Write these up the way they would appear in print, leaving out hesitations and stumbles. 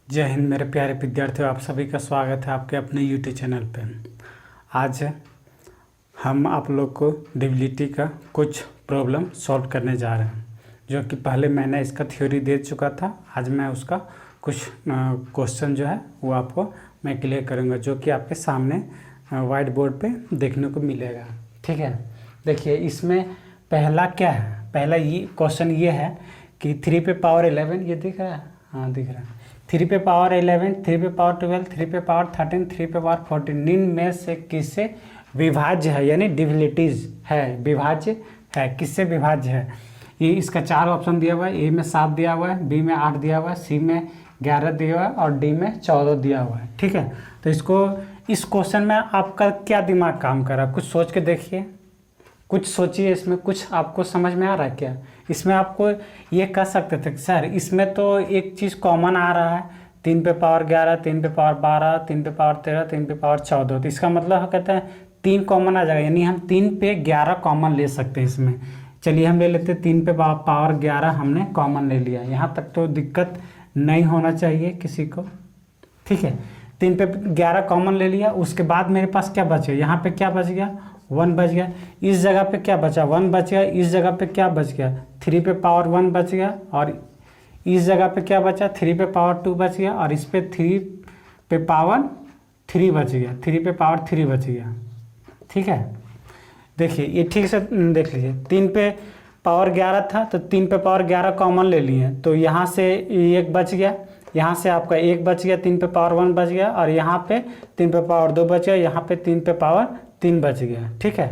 जय हिंद मेरे प्यारे विद्यार्थियों, आप सभी का स्वागत है आपके अपने यूट्यूब चैनल पे। आज हम आप लोग को डिविलिटी का कुछ प्रॉब्लम सॉल्व करने जा रहे हैं, जो कि पहले मैंने इसका थ्योरी दे चुका था। आज मैं उसका कुछ क्वेश्चन जो है वो आपको मैं क्लियर करूँगा, जो कि आपके सामने वाइट बोर्ड पे देखने को मिलेगा। ठीक है, देखिए इसमें पहला क्या है। पहला ये क्वेश्चन ये है कि 3 पे पावर 11, ये दिख रहा है? हाँ दिख रहा है। 3 पे पावर 11, 3 पे पावर 12, 3 पे पावर 13, 3 पे पावर 14 इनमें से किससे विभाज्य है, यानी डिविलिटीज है, विभाज्य है, किससे विभाज्य है। ये इसका 4 ऑप्शन दिया हुआ है। ए में 7 दिया हुआ है, बी में 8 दिया हुआ है, सी में 11 दिया हुआ है और डी में 14 दिया हुआ है। ठीक है, तो इस क्वेश्चन में आपका क्या दिमाग काम कर रहा है, कुछ सोच के देखिए, कुछ सोचिए। इसमें कुछ आपको समझ में आ रहा है क्या? इसमें आपको ये कह सकते थे सर इसमें तो एक चीज़ कॉमन आ रहा है, 3 पे पावर 11, 3 पे पावर 12, 3 पे पावर 13, 3 पे पावर 14। तो इसका मतलब कहते हैं 3 कॉमन आ जाएगा, यानी हम 3 पे 11 कॉमन ले सकते हैं इसमें। चलिए हम ले लेते हैं 3 पे पावर 11 हमने कॉमन ले लिया। यहाँ तक तो दिक्कत नहीं होना चाहिए किसी को। ठीक है, 3 पे 11 कॉमन ले लिया। उसके बाद मेरे पास क्या बच गया? यहाँ पे क्या बच गया? 1 बच गया। इस जगह पे क्या बचा? 1 बच गया। इस जगह पे क्या बच गया? 3 पे पावर 1 बच गया। और इस जगह पे क्या बचा? 3 पे पावर 2 बच गया। और इस पे 3 पे पावर 3 बच गया। 3 पे पावर 3 बच गया। ठीक है, देखिए ये ठीक से देख लीजिए। 3 पे पावर 11 था तो 3 पे पावर 11 कॉमन ले लिए, तो यहाँ से 1 बच गया, यहाँ से आपका 1 बच गया, 3 पे पावर 1 बच गया, और यहाँ पे 3 पे पावर 2 बच गया, यहाँ पे 3 पे पावर 3 बच गया। ठीक है,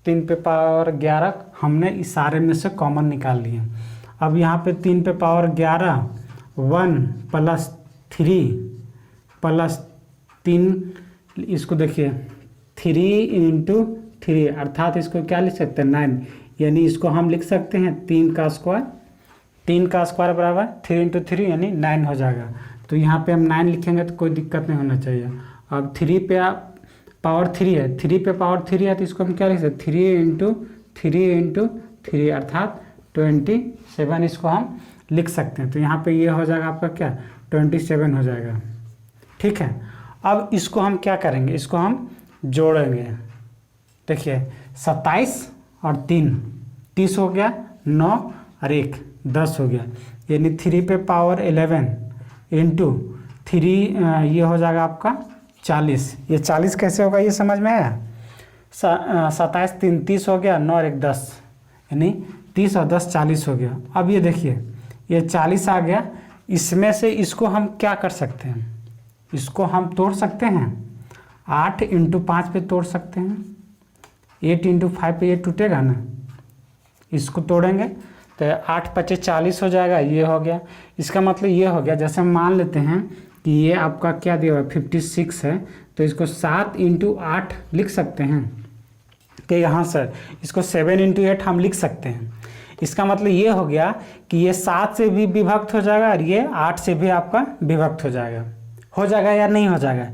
3 पे पावर 11 हमने इस सारे में से कॉमन निकाल लिए। अब यहाँ पे 3 पे पावर 11 1 प्लस 3 प्लस 3, इसको देखिए 3 इंटू 3, अर्थात इसको क्या लिख सकते हैं? 9, यानी इसको हम लिख सकते हैं 3 का स्क्वायर। 3 का स्क्वायर बराबर 3 इंटू 3 यानी 9 हो जाएगा। तो यहाँ पे हम 9 लिखेंगे तो कोई दिक्कत नहीं होना चाहिए। अब 3 पे पावर 3 है, 3 पे पावर 3 है, तो इसको हम क्या लिख सकते हैं? 3 इंटू 3 अर्थात 27 इसको हम लिख सकते हैं। तो यहाँ पे ये हो जाएगा आपका क्या? 27 हो जाएगा। ठीक है, अब इसको हम क्या करेंगे? इसको हम जोड़ेंगे। देखिए 27 और 3 30 हो गया, 9 और 1 10 हो गया, यानी 3 पे पावर 11 इंटू 3 ये हो जाएगा आपका 40। ये 40 कैसे होगा ये समझ में आया? 27 3 30 हो गया, 9 और 1 10, यानी 30 और 10 40 हो गया। अब ये देखिए ये 40 आ गया। इसमें से इसको हम क्या कर सकते हैं? इसको हम तोड़ सकते हैं। 8 इंटू 5 पे तोड़ सकते हैं। 8 इंटू 5 पे ये टूटेगा ना, इसको तोड़ेंगे तो 8 5 40 हो जाएगा। ये हो गया। इसका मतलब ये हो गया, जैसे हम मान लेते हैं कि ये आपका क्या दिया हुआ है 56 है, तो इसको 7 इंटू 8 लिख सकते हैं कि यहाँ सर इसको 7 इंटू 8 हम लिख सकते हैं। इसका मतलब ये हो गया कि ये 7 से भी विभक्त हो जाएगा और ये 8 से भी आपका विभक्त हो जाएगा या नहीं हो जाएगा?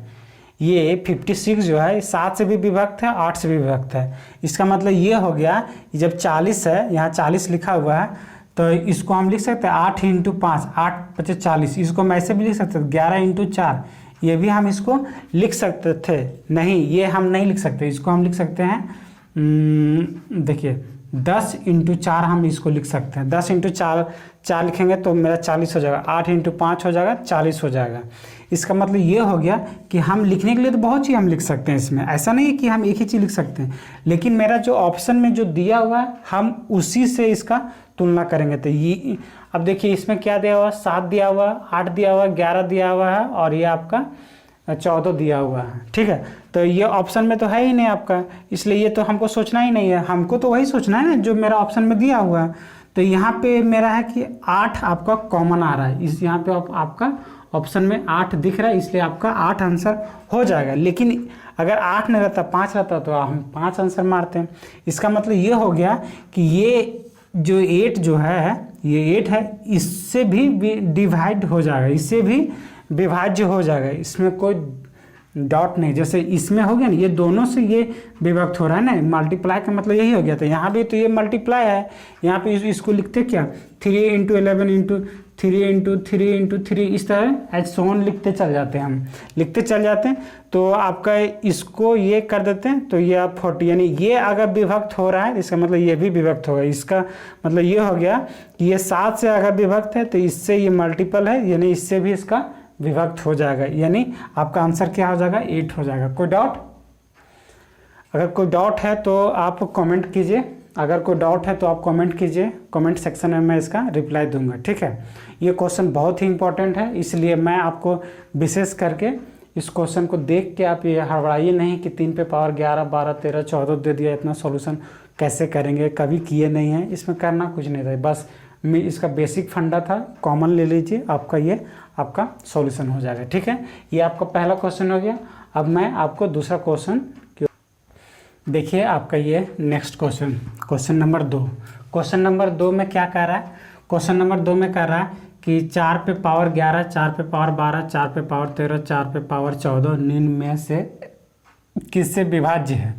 ये 56 जो है 7 से भी विभक्त है, 8 से भी विभक्त है। इसका मतलब ये हो गया कि जब 40 है, यहाँ 40 लिखा हुआ है, तो इसको हम लिख सकते हैं 8 इंटू 5, 8 5 40। इसको हम ऐसे भी लिख सकते हैं 11 इंटू 4, ये भी हम इसको लिख सकते थे। नहीं, ये हम नहीं लिख सकते। इसको हम लिख सकते हैं देखिए 10 इंटू 4 हम इसको लिख सकते हैं। 10 इंटू 4 लिखेंगे तो मेरा 40 हो जाएगा। 8 इंटू 5 हो जाएगा, 40 हो जाएगा। इसका मतलब ये हो गया कि हम लिखने के लिए तो बहुत चीज़ हम लिख सकते हैं इसमें, ऐसा नहीं है कि हम एक ही चीज़ लिख सकते हैं। लेकिन मेरा जो ऑप्शन में जो दिया हुआ है हम उसी से इसका तुलना करेंगे। तो ये अब देखिए इसमें क्या दिया हुआ है? 7 दिया हुआ है, 8 दिया हुआ है, 11 दिया हुआ है और ये आपका 14 दिया हुआ है। ठीक है, तो ये ऑप्शन में तो है ही नहीं आपका, इसलिए ये तो हमको सोचना ही नहीं है। हमको तो वही सोचना है ना जो मेरा ऑप्शन में दिया हुआ है। तो यहाँ पे मेरा है कि 8 आपका कॉमन आ रहा है। इस यहाँ पे आपका ऑप्शन में 8 दिख रहा है, इसलिए आपका 8 आंसर हो जाएगा। लेकिन अगर 8 नहीं रहता 5 रहता तो हम 5 आंसर मारते हैं। इसका मतलब ये हो गया कि ये जो 8 जो है, ये 8 है, इससे भी डिवाइड हो जाएगा, इससे भी विभाज्य हो जाएगा। इसमें कोई डॉट नहीं, जैसे इसमें हो गया ना, ये दोनों से ये विभक्त हो रहा है ना, मल्टीप्लाई का मतलब यही हो गया। तो यहाँ भी तो ये मल्टीप्लाई है, यहाँ पे इसको लिखते क्या 3 × 11 × 3 × 3 × 3 इस तरह एज सोन लिखते चल जाते हैं, हम लिखते चल जाते हैं। तो आपका इसको ये कर देते हैं, तो ये आप 40, यानी ये अगर विभक्त हो रहा है इसका मतलब ये भी विभक्त होगा। इसका मतलब ये हो गया कि ये 7 से अगर विभक्त है तो इससे ये मल्टीपल है, यानी इससे भी इसका विभक्त हो जाएगा, यानी आपका आंसर क्या हो जाएगा 8 हो जाएगा। कोई डाउट? अगर कोई डाउट है तो आप कमेंट कीजिए, अगर कोई डाउट है तो आप कमेंट कीजिए, कमेंट सेक्शन में मैं इसका रिप्लाई दूंगा, ठीक है। ये क्वेश्चन बहुत ही इंपॉर्टेंट है, इसलिए मैं आपको विशेष करके इस क्वेश्चन को देख के आप ये हड़बड़ाइए नहीं कि 3 पे पावर 11 12 13 14 दे दिया, इतना सॉल्यूशन कैसे करेंगे, कभी किए नहीं हैं, इसमें करना कुछ नहीं था, बस मैं इसका बेसिक फंडा था, कॉमन ले लीजिए, आपका ये आपका सॉल्यूशन हो जाएगा, ठीक है। ये आपका पहला क्वेश्चन हो गया। अब मैं आपको दूसरा क्वेश्चन देखिए, आपका ये next question, question number 2। Question number 2 में क्या कह रहा है? क्वेश्चन नंबर 2 में कह रहा है कि 4 पे पावर 11, 4 पे पावर 12, 4 पे पावर 13, 4 पे पावर 14 निम्न में से किससे विभाज्य है।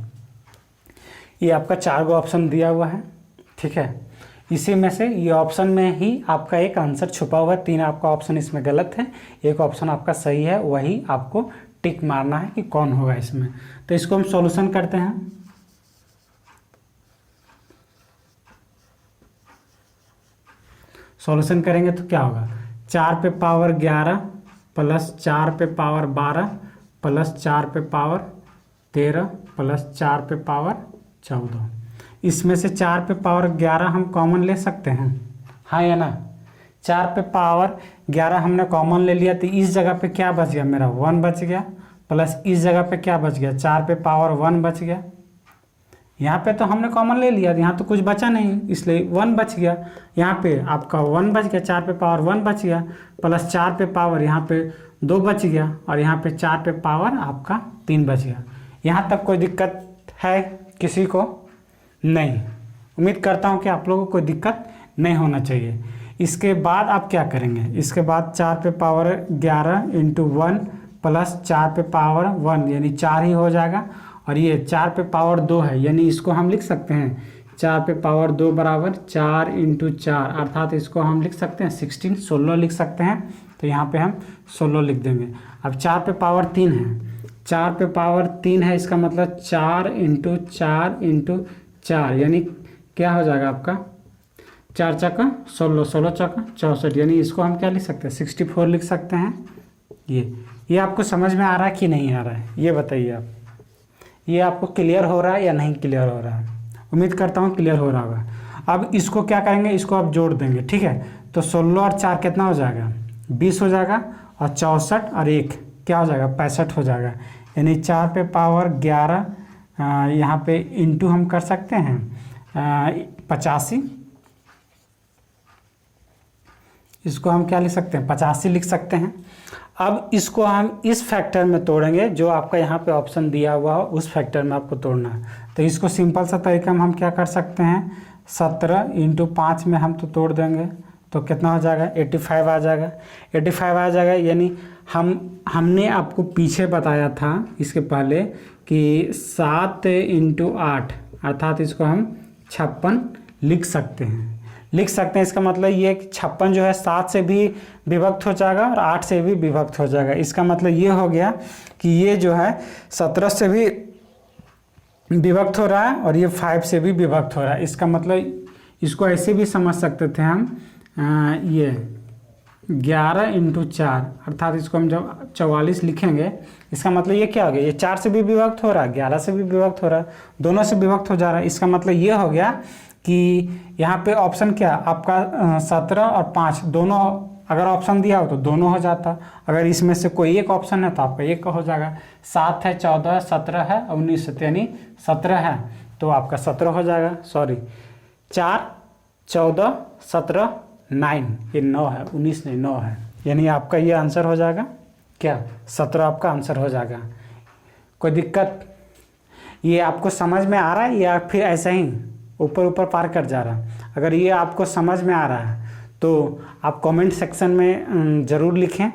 ये आपका 4 गो ऑप्शन दिया हुआ है, ठीक है। इसी में से ये ऑप्शन में ही आपका एक आंसर छुपा हुआ है, 3 आपका ऑप्शन इसमें गलत है, एक ऑप्शन आपका सही है, वही आपको टिक मारना है कि कौन होगा इसमें। तो इसको हम सॉल्यूशन करते हैं। सॉल्यूशन करेंगे तो क्या होगा, 4 पे पावर 11 प्लस 4 पे पावर 12 प्लस 4 पे पावर 13 प्लस 4 पे पावर 14। इसमें से 4 पे पावर 11 हम कॉमन ले सकते हैं, हाँ या ना। 4 पे पावर 11 हमने कॉमन ले लिया, तो इस जगह पे क्या बच गया मेरा 1 बच गया, प्लस इस जगह पे क्या बच गया 4 पे पावर 1 बच गया। यहाँ पे तो हमने कॉमन ले लिया, यहाँ तो कुछ बचा नहीं, इसलिए 1 बच गया। यहाँ पे आपका 1 बच गया, 4 पे पावर 1 बच गया, प्लस 4 पे पावर यहाँ पे 2 बच गया, और यहाँ पे 4 पे पावर आपका 3 बच गया। यहाँ तक कोई दिक्कत है किसी को? नहीं। उम्मीद करता हूँ कि आप लोगों को कोई दिक्कत नहीं होना चाहिए। इसके बाद आप क्या करेंगे, इसके बाद 4 पे पावर 11 × 1 प्लस 4 पे पावर 1 यानी 4 ही हो जाएगा, और ये 4 पे पावर 2 है, यानी इसको हम लिख सकते हैं 4 पे पावर 2 बराबर 4 × 4, अर्थात इसको हम लिख सकते हैं 16 लिख सकते हैं। तो यहाँ पे हम 16 लिख देंगे। अब 4 पे पावर 3 है, 4 पे पावर 3 है, इसका मतलब 4 × 4 × 4 यानी क्या हो जाएगा आपका 4 चक्का 16, 16 चक्का 64, यानी इसको हम क्या लिख सकते हैं 64 लिख सकते हैं। ये आपको समझ में आ रहा है कि नहीं आ रहा है, ये बताइए आप। ये आपको क्लियर हो रहा है या नहीं क्लियर हो रहा है? उम्मीद करता हूँ क्लियर हो रहा होगा। अब इसको क्या करेंगे, इसको आप जोड़ देंगे, ठीक है। तो 16 और 4 कितना हो जाएगा 20 हो जाएगा, और 64 और 1 क्या हो जाएगा 65 हो जाएगा, यानी 4 पे पावर 11 यहाँ पे इंटू हम कर सकते हैं 85, इसको हम क्या लिख सकते हैं 85 लिख सकते हैं। अब इसको हम इस फैक्टर में तोड़ेंगे जो आपका यहाँ पे ऑप्शन दिया हुआ हो, उस फैक्टर में आपको तोड़ना है। तो इसको सिंपल सा तरीका में हम क्या कर सकते हैं 17 × 5 में हम तो तोड़ देंगे, तो कितना हो जाएगा 85 आ जाएगा, 85 आ जाएगा। यानी हमने आपको पीछे बताया था इसके पहले कि 7 × 8 अर्थात इसको हम 56 लिख सकते हैं। इसका मतलब ये 56 जो है 7 से भी विभक्त हो जाएगा और 8 से भी विभक्त हो जाएगा। इसका मतलब ये हो गया कि ये जो है 17 से भी विभक्त हो रहा है और ये 5 से भी विभक्त हो रहा है। इसका मतलब इसको ऐसे भी समझ सकते थे हम, ये 11 × 4 अर्थात इसको हम जब 44 लिखेंगे, इसका मतलब ये क्या हो गया, ये 4 से भी विभक्त हो रहा है, 11 से भी विभक्त हो रहा है, दोनों से विभक्त हो जा रहा है। इसका मतलब ये हो गया कि यहाँ पे ऑप्शन क्या आपका 17 और 5 दोनों अगर ऑप्शन दिया हो तो दोनों हो जाता, अगर इसमें से कोई एक ऑप्शन है तो आपका एक का हो जाएगा। 7 है, 14 है, 17 है, 19 है, यानी 17 है तो आपका 17 हो जाएगा। सॉरी 4 14 17 9, ये 9 है, 19 नहीं 9 है, यानी आपका ये आंसर हो जाएगा क्या 17 आपका आंसर हो जाएगा। कोई दिक्कत? ये आपको समझ में आ रहा है या फिर ऐसा ही ऊपर पार कर जा रहा है? अगर ये आपको समझ में आ रहा है तो आप कमेंट सेक्शन में ज़रूर लिखें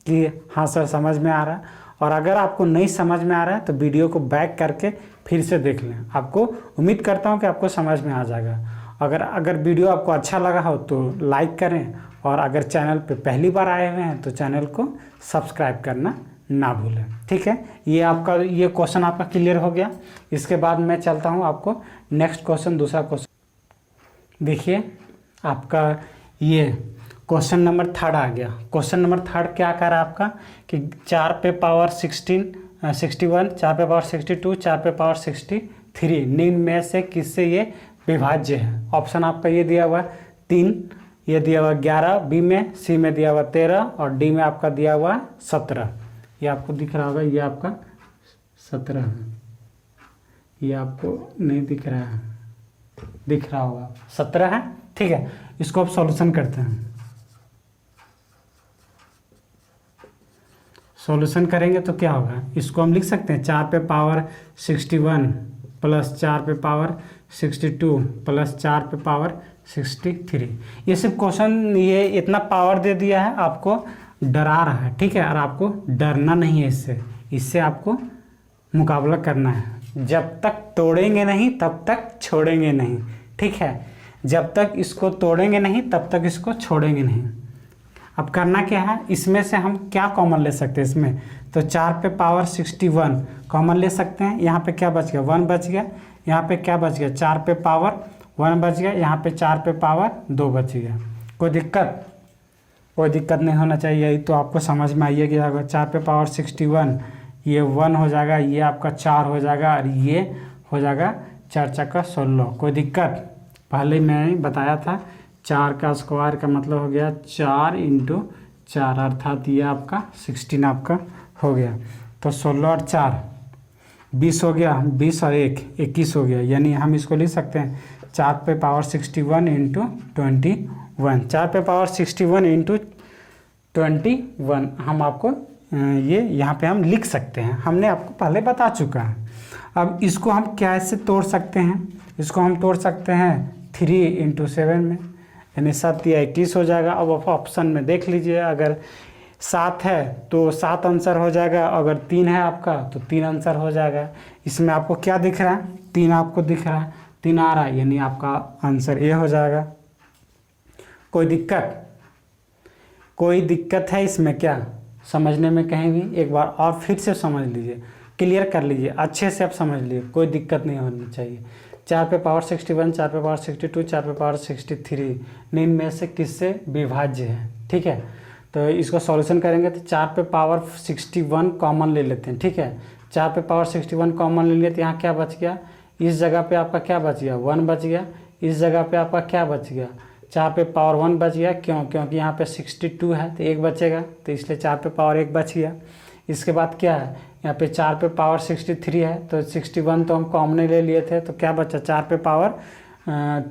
कि हाँ सर समझ में आ रहा है, और अगर आपको नहीं समझ में आ रहा है तो वीडियो को बैक करके फिर से देख लें। आपको उम्मीद करता हूँ कि आपको समझ में आ जाएगा। अगर वीडियो आपको अच्छा लगा हो तो लाइक करें, और अगर चैनल पे पहली बार आए हुए हैं तो चैनल को सब्सक्राइब करना ना भूलें। ठीक है, ये क्वेश्चन आपका क्लियर हो गया। इसके बाद मैं चलता हूँ आपको नेक्स्ट क्वेश्चन, दूसरा क्वेश्चन देखिए। आपका ये क्वेश्चन नंबर 3 आ गया। क्वेश्चन नंबर 3 क्या कर रहा है आपका कि 4 पे पावर 61, 4 पे पावर 62, 4 पे पावर 63 निम्न में से किससे ये विभाज्य है। ऑप्शन आपका ये दिया हुआ है 3, ये दिया हुआ 11, बी में, सी में दिया हुआ 13 और डी में आपका दिया हुआ 17। ये आपको दिख रहा होगा, ये आपका 17 है, ये आपको नहीं दिख रहा है, दिख रहा होगा 17 है। ठीक है, इसको आप सॉल्यूशन करते हैं। सॉल्यूशन करेंगे तो क्या होगा, इसको हम लिख सकते हैं 4 पे पावर 61 प्लस 4 पे पावर 62 प्लस 4 पे पावर 63। ये सिर्फ क्वेश्चन ये इतना पावर दे दिया है, आपको डरा रहा है। ठीक है, और आपको डरना नहीं है, इससे आपको मुकाबला करना है। जब तक तोड़ेंगे नहीं तब तक छोड़ेंगे नहीं। ठीक है, जब तक इसको तोड़ेंगे नहीं तब तक इसको छोड़ेंगे नहीं। अब करना क्या है, इसमें से हम क्या कॉमन ले सकते हैं इसमें, तो 4 पे पावर 61 कॉमन ले सकते हैं। यहाँ पे क्या बच गया, 1 बच गया। यहाँ पे क्या बच गया, 4 पे पावर 1 बच गया। यहाँ पे 4 पे पावर 2 बच गया। कोई दिक्कत नहीं होना चाहिए। यही तो आपको समझ में आइए कि अगर 4 पे पावर 61 ये 1 हो जाएगा, ये आपका 4 हो जाएगा और ये हो जाएगा 4 चक्का 16। कोई दिक्कत, पहले मैंने बताया था 4 का स्क्वायर का मतलब हो गया 4 × 4, अर्थात ये आपका 16 आपका हो गया। तो 16 और 4 20 हो गया, 20 और 1 21 हो गया। यानी हम इसको लिख सकते हैं 4 पे पावर 61 × 21। 4 पे पावर 61 × 21 हम आपको ये यहाँ पे हम लिख सकते हैं, हमने आपको पहले बता चुका है। अब इसको हम कैसे तोड़ सकते हैं, इसको हम तोड़ सकते हैं 3 × 7 में, यानी 7 या 21 हो जाएगा। अब ऑप्शन में देख लीजिए, अगर 7 है तो 7 आंसर हो जाएगा, अगर 3 है आपका तो 3 आंसर हो जाएगा। इसमें आपको क्या दिख रहा है, 3 आपको दिख रहा है, 3 आ रहा है, यानी आपका आंसर ए हो जाएगा। कोई दिक्कत है इसमें क्या, समझने में कहीं भी एक बार और फिर से समझ लीजिए, क्लियर कर लीजिए, अच्छे से आप समझ लीजिए, कोई दिक्कत नहीं होनी चाहिए। 4 पे पावर 61, 4 पे पावर 62, 4 पे पावर 63 निम्न में से किससे विभाज्य है। ठीक है, तो इसको सॉल्यूशन करेंगे तो 4 पे पावर 61 कॉमन ले लेते हैं। ठीक है, 4 पे पावर 61 कॉमन ले लिए तो यहाँ क्या बच गया, इस जगह पे आपका क्या बच गया, 1 बच गया। इस जगह पे आपका क्या बच गया, 4 पे पावर 1 बच गया। क्योंकि यहाँ पे 62 है तो 1 बचेगा, तो इसलिए 4 पे पावर 1 बच गया। इसके बाद क्या है, यहाँ पे 4 पे पावर 63 है तो 61 तो हम कॉमन ले लिए थे, तो क्या बचा, 4 पे पावर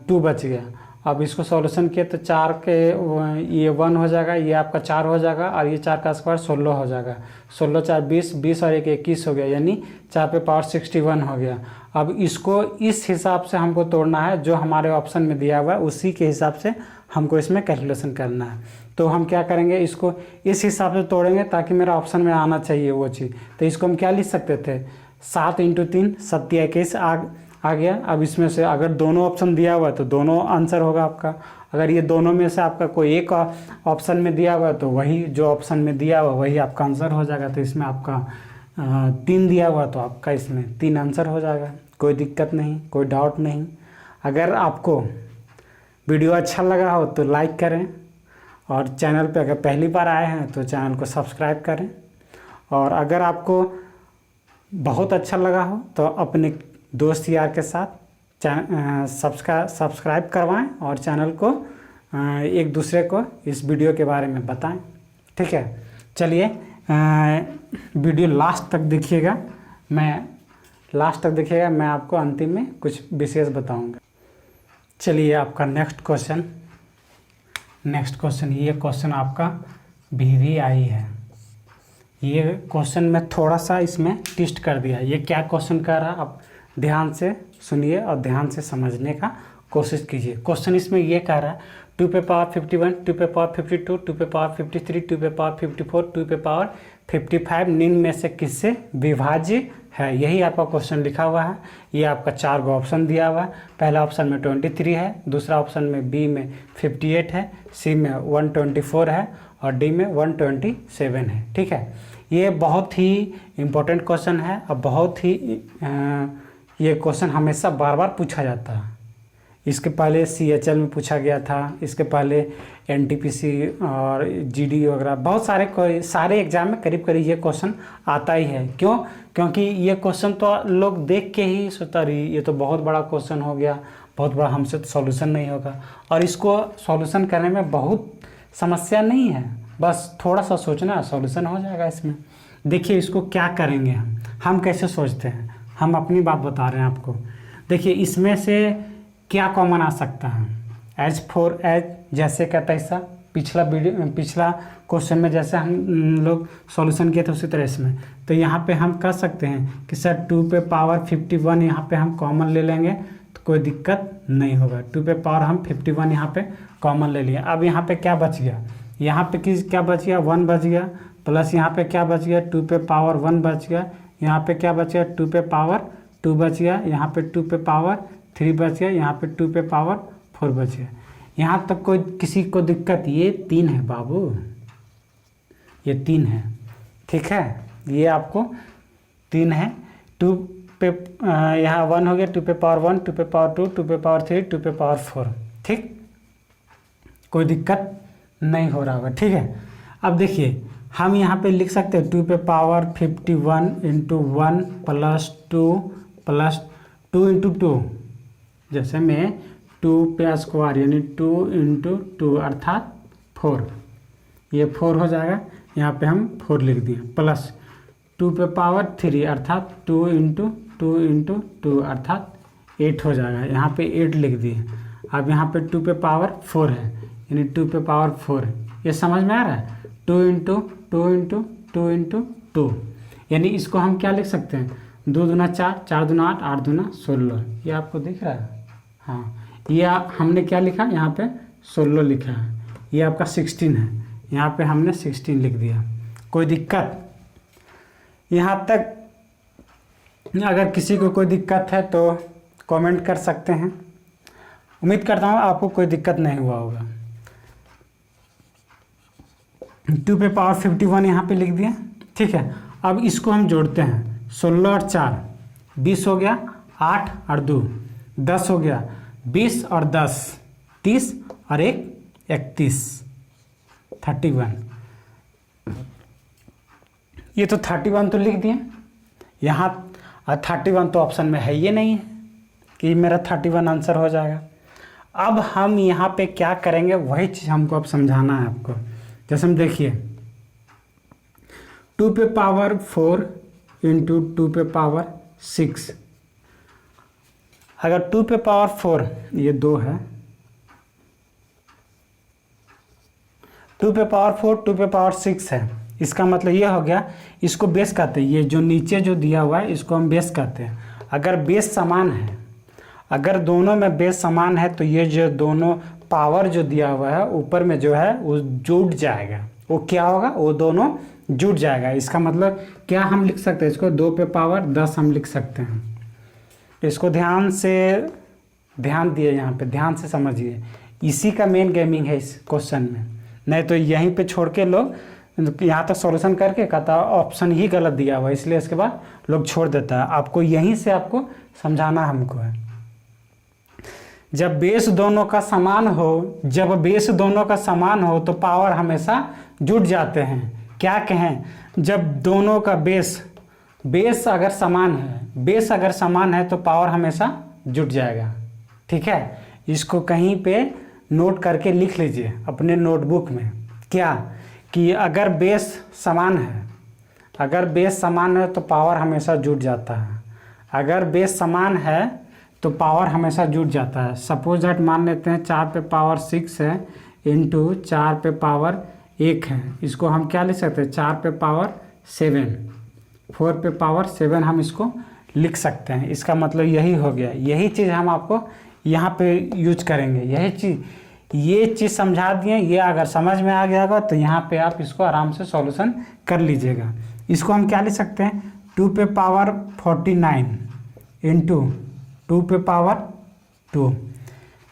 2 बच गया। अब इसको सॉल्यूशन किए तो 4 के ये 1 हो जाएगा, ये आपका 4 हो जाएगा और ये 4 का स्क्वायर 16 हो जाएगा। 16 4 20, 20 और 1 21 हो गया, यानी 4 पे पावर 61 हो गया। अब इसको इस हिसाब से हमको तोड़ना है, जो हमारे ऑप्शन में दिया हुआ है उसी के हिसाब से हमको इसमें कैलकुलेशन करना है। तो हम क्या करेंगे, इसको इस हिसाब से तोड़ेंगे ताकि मेरा ऑप्शन में आना चाहिए वो चीज़। तो इसको हम क्या लिख सकते थे, 7 × 3 7 या 21 आ गया। अब इसमें से अगर दोनों ऑप्शन दिया हुआ है तो दोनों आंसर होगा आपका। अगर ये दोनों में से आपका कोई एक ऑप्शन में दिया हुआ है तो वही जो ऑप्शन में दिया हुआ वही आपका आंसर हो जाएगा। तो इसमें आपका 3 दिया हुआ तो आपका इसमें 3 आंसर हो जाएगा। कोई दिक्कत नहीं, कोई डाउट नहीं। अगर आपको वीडियो अच्छा लगा हो तो लाइक करें, और चैनल पे अगर पहली बार आए हैं तो चैनल को सब्सक्राइब करें, और अगर आपको बहुत अच्छा लगा हो तो अपने दोस्त यार के साथ सब्सक्राइब करवाएं और चैनल को एक दूसरे को इस वीडियो के बारे में बताएं। ठीक है, चलिए वीडियो लास्ट तक देखिएगा, मैं आपको अंतिम में कुछ विशेष बताऊंगा। चलिए आपका नेक्स्ट क्वेश्चन ये क्वेश्चन आपका VVI है। ये क्वेश्चन में थोड़ा सा इसमें ट्विस्ट कर दिया। ये क्या क्वेश्चन कर रहा है, आप ध्यान से सुनिए और ध्यान से समझने का कोशिश कीजिए। क्वेश्चन इसमें ये कह रहा है 2 पे पावर 51, 2 पे पावर 52, 2 पे पावर 53, 2 पे पावर 54, 2 पे पावर 55 निम्न में से किससे विभाज्य है, यही आपका क्वेश्चन लिखा हुआ है। ये आपका 4 गो ऑप्शन दिया हुआ है। पहला ऑप्शन में 23 है, दूसरा ऑप्शन में बी में 58 है, सी में 124 है और डी में 127 है। ठीक है, ये बहुत ही इम्पोर्टेंट क्वेश्चन है और बहुत ही ये क्वेश्चन हमेशा बार बार पूछा जाता है। इसके पहले CHL में पूछा गया था, इसके पहले NTPC और GD वगैरह बहुत सारे एग्जाम में करीब करीब ये क्वेश्चन आता ही है। क्यों? क्योंकि ये क्वेश्चन तो लोग देख के ही सोचता रही ये तो बहुत बड़ा क्वेश्चन हो गया, बहुत बड़ा, हमसे तो सॉल्यूशन नहीं होगा। और इसको सॉल्यूशन करने में बहुत समस्या नहीं है, बस थोड़ा सा सोचना सॉल्यूशन हो जाएगा इसमें। देखिए इसको क्या करेंगे हम कैसे सोचते हैं, हम अपनी बात बता रहे हैं आपको। देखिए इसमें से क्या कॉमन आ सकता है, एज फॉर एज जैसे का तैसा, पिछला क्वेश्चन में जैसे हम लोग सॉल्यूशन किए थे उसी तरह इसमें। तो यहाँ पे हम कर सकते हैं कि सर 2 पे पावर 51 यहाँ पे हम कॉमन ले लेंगे तो कोई दिक्कत नहीं होगा। 2 पे पावर हम 51 यहाँ पे कॉमन ले लिए। अब यहाँ पे क्या बच गया, यहाँ पे क्या बच गया, 1 बच गया, प्लस यहाँ पे क्या बच गया, 2 पे पावर 1 बच गया, यहाँ पे क्या बच गया, 2 पे पावर 2 बच गया, यहाँ पे 2 पे पावर 3 बच गया, यहाँ पे 2 पे पावर 4 बच गया। यहाँ तक कोई किसी को दिक्कत, ये 3 है बाबू, ये 3 है। ठीक है, ये आपको 3 है। 2 पे यहाँ 1 हो गया, 2 पे पावर 1, 2 पे पावर 2, 2 पे पावर 3, 2 पे पावर 4। ठीक, कोई दिक्कत नहीं हो रहा होगा। ठीक है, अब देखिए हम यहाँ पे लिख सकते हैं 2 पे पावर 51 इंटू 1 प्लस 2 इंटू 2, जैसे में 2 पे स्क्वायर यानी 2 इंटू 2 अर्थात 4, ये 4 हो जाएगा। यहाँ पे हम 4 लिख दिए, प्लस 2 पे पावर 3 अर्थात 2 इंटू 2 अर्थात 8 हो जाएगा। यहाँ पे 8 लिख दिए। अब यहाँ पे 2 पे पावर 4 है यानी 2 पे पावर 4 है। ये समझ में आ रहा है, 2 इंटू 2 यानी इसको हम क्या लिख सकते हैं, 2 दूना 4, 4 दूना 8, 8 दूना 16। ये आपको दिख रहा है? हाँ, ये हमने क्या लिखा, यहाँ पे 16 लिखा है। ये आपका 16 है, यहाँ पे हमने 16 लिख दिया। कोई दिक्कत? यहाँ तक अगर किसी को कोई दिक्कत है तो कमेंट कर सकते हैं। उम्मीद करता हूँ आपको कोई दिक्कत नहीं हुआ होगा। 2 पे पावर 51 यहाँ पे लिख दिया। ठीक है, अब इसको हम जोड़ते हैं, 16 और 4 20 हो गया, 8 और 2 10 हो गया, 20 और 10 30 और 1 31 31। ये तो 31 तो लिख दिए यहाँ, 31 तो ऑप्शन में है, ये नहीं है कि मेरा 31 आंसर हो जाएगा। अब हम यहाँ पे क्या करेंगे वही चीज़ हमको अब समझाना है आपको। जैसे हम देखिए 2 पे पावर 4 इंटू 2 पे पावर 6, अगर 2 पे पावर 4 ये 2 है, 2 पे पावर 4 2 पे पावर 6 है, इसका मतलब ये हो गया, इसको बेस कहते हैं। ये जो नीचे जो दिया हुआ है इसको हम बेस कहते हैं। अगर बेस समान है, अगर दोनों में बेस समान है तो ये जो दोनों पावर जो दिया हुआ है ऊपर में जो है वो जुड़ जाएगा। वो क्या होगा, वो दोनों जुड़ जाएगा। इसका मतलब क्या हम लिख सकते हैं, इसको 2 पे पावर 10 हम लिख सकते हैं। इसको ध्यान दिए, यहाँ पे ध्यान से समझिए। इसी का मेन गेमिंग है इस क्वेश्चन में। नहीं तो यहीं पे छोड़ के लोग यहाँ तक सॉल्यूशन करके कहता ऑप्शन ही गलत दिया हुआ है, इसलिए इसके बाद लोग छोड़ देता है। आपको यहीं से आपको समझाना हमको है। जब बेस दोनों का समान हो, तो पावर हमेशा जुड़ जाते हैं। क्या कहें, जब दोनों का बेस अगर समान है तो पावर हमेशा जुड़ जाएगा। ठीक है, इसको कहीं पे नोट करके लिख लीजिए अपने नोटबुक में। क्या कि अगर बेस समान है तो पावर हमेशा जुड़ जाता है। अगर बेस समान है तो पावर हमेशा जुड़ जाता है। सपोज दैट मान लेते हैं 4 पे पावर 6 है इंटू 4 पे पावर 1 है। इसको हम क्या लिख सकते हैं, 4 पे पावर 7, 4 पे पावर 7 हम इसको लिख सकते हैं। इसका मतलब यही हो गया। यही चीज़ हम आपको यहाँ पे यूज करेंगे। यही चीज़ ये चीज़ समझा दिए, ये अगर समझ में आ गया होगा तो यहाँ पे आप इसको आराम से सॉल्यूशन कर लीजिएगा। इसको हम क्या लिख सकते हैं, 2 पे पावर 49 इंटू 2 पे पावर 2।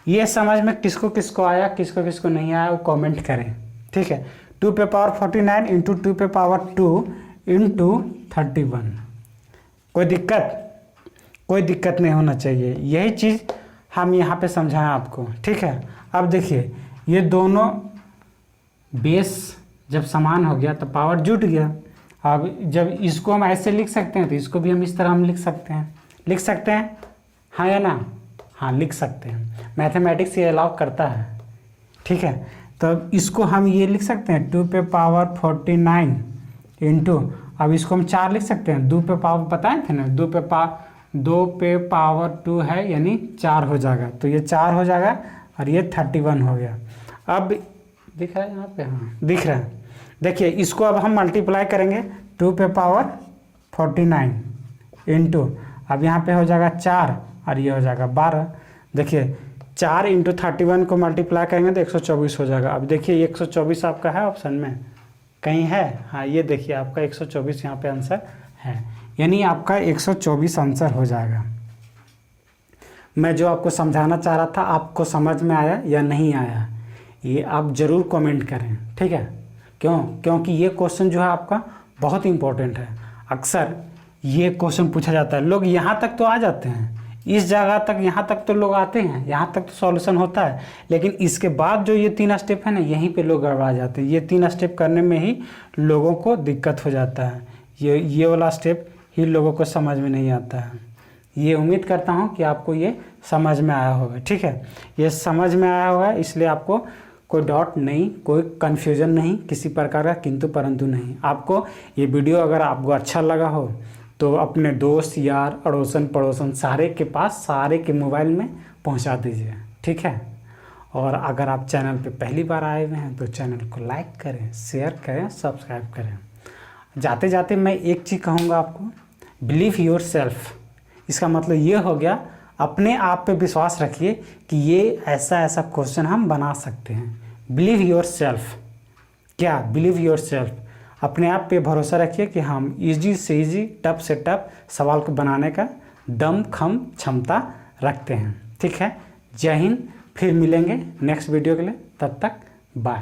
ये समझ में किसको किसको आया, किसको किसको नहीं आया वो कमेंट करें, ठीक है। 2 पे पावर 49 इंटू 2 पे पावर 2 इंटू 31। कोई दिक्कत नहीं होना चाहिए, यही चीज़ हम यहाँ पे समझाएं आपको, ठीक है। अब देखिए ये दोनों बेस जब समान हो गया तो पावर जुट गया। अब जब इसको हम ऐसे लिख सकते हैं तो इसको भी हम इस तरह हम लिख सकते हैं, हाँ या ना, हाँ लिख सकते हैं। मैथमेटिक्स ये अलाउ करता है, ठीक है। तो इसको हम ये लिख सकते हैं 2 पे पावर 49 इंटू, अब इसको हम 4 लिख सकते हैं, 2 पे पावर बताए थे ना, 2 पे पावर 2 है यानी 4 हो जाएगा, तो ये 4 हो जाएगा और ये 31 हो गया। अब दिख रहा है यहाँ पे, हाँ दिख रहा है। देखिए इसको अब हम मल्टीप्लाई करेंगे 2 पे पावर 49 इंटू, अब यहाँ पे हो जाएगा 4 और ये हो जाएगा 12। देखिए 4 इंटू 31 को मल्टीप्लाई करेंगे तो 124 हो जाएगा। अब देखिए 124 आपका है ऑप्शन में कहीं है, हाँ ये देखिए आपका 124 यहाँ पे आंसर है, यानी आपका 124 आंसर हो जाएगा। मैं जो आपको समझाना चाह रहा था आपको समझ में आया या नहीं आया, ये आप ज़रूर कमेंट करें, ठीक है। क्योंकि ये क्वेश्चन जो है आपका बहुत इंपॉर्टेंट है। अक्सर ये क्वेश्चन पूछा जाता है, लोग यहाँ तक तो आ जाते हैं, इस जगह तक यहाँ तक तो लोग आते हैं, यहाँ तक तो सॉल्यूशन होता है, लेकिन इसके बाद जो ये 3 स्टेप है ना, यहीं पे लोग गड़बड़ा जाते हैं। ये 3 स्टेप करने में ही लोगों को दिक्कत हो जाता है, ये वाला स्टेप ही लोगों को समझ में नहीं आता है। ये उम्मीद करता हूँ कि आपको ये समझ में आया होगा, ठीक है। ये समझ में आया होगा, इसलिए आपको कोई डाउट नहीं, कोई कन्फ्यूज़न नहीं, किसी प्रकार का किंतु परंतु नहीं। आपको ये वीडियो अगर आपको अच्छा लगा हो तो अपने दोस्त यार अड़ोसन पड़ोसन सारे के पास, सारे के मोबाइल में पहुंचा दीजिए, ठीक है। और अगर आप चैनल पे पहली बार आए हुए हैं तो चैनल को लाइक करें, शेयर करें, सब्सक्राइब करें। जाते जाते मैं एक चीज़ कहूँगा आपको, बिलीव योर सेल्फ। इसका मतलब ये हो गया अपने आप पे विश्वास रखिए कि ये ऐसा क्वेश्चन हम बना सकते हैं। बिलीव योर सेल्फ, क्या बिलीव योर सेल्फ, अपने आप पे भरोसा रखिए कि हम इजी से इजी, टफ से टफ सवाल को बनाने का दम खम क्षमता रखते हैं, ठीक है। जय हिंद, फिर मिलेंगे नेक्स्ट वीडियो के लिए, तब तक बाय।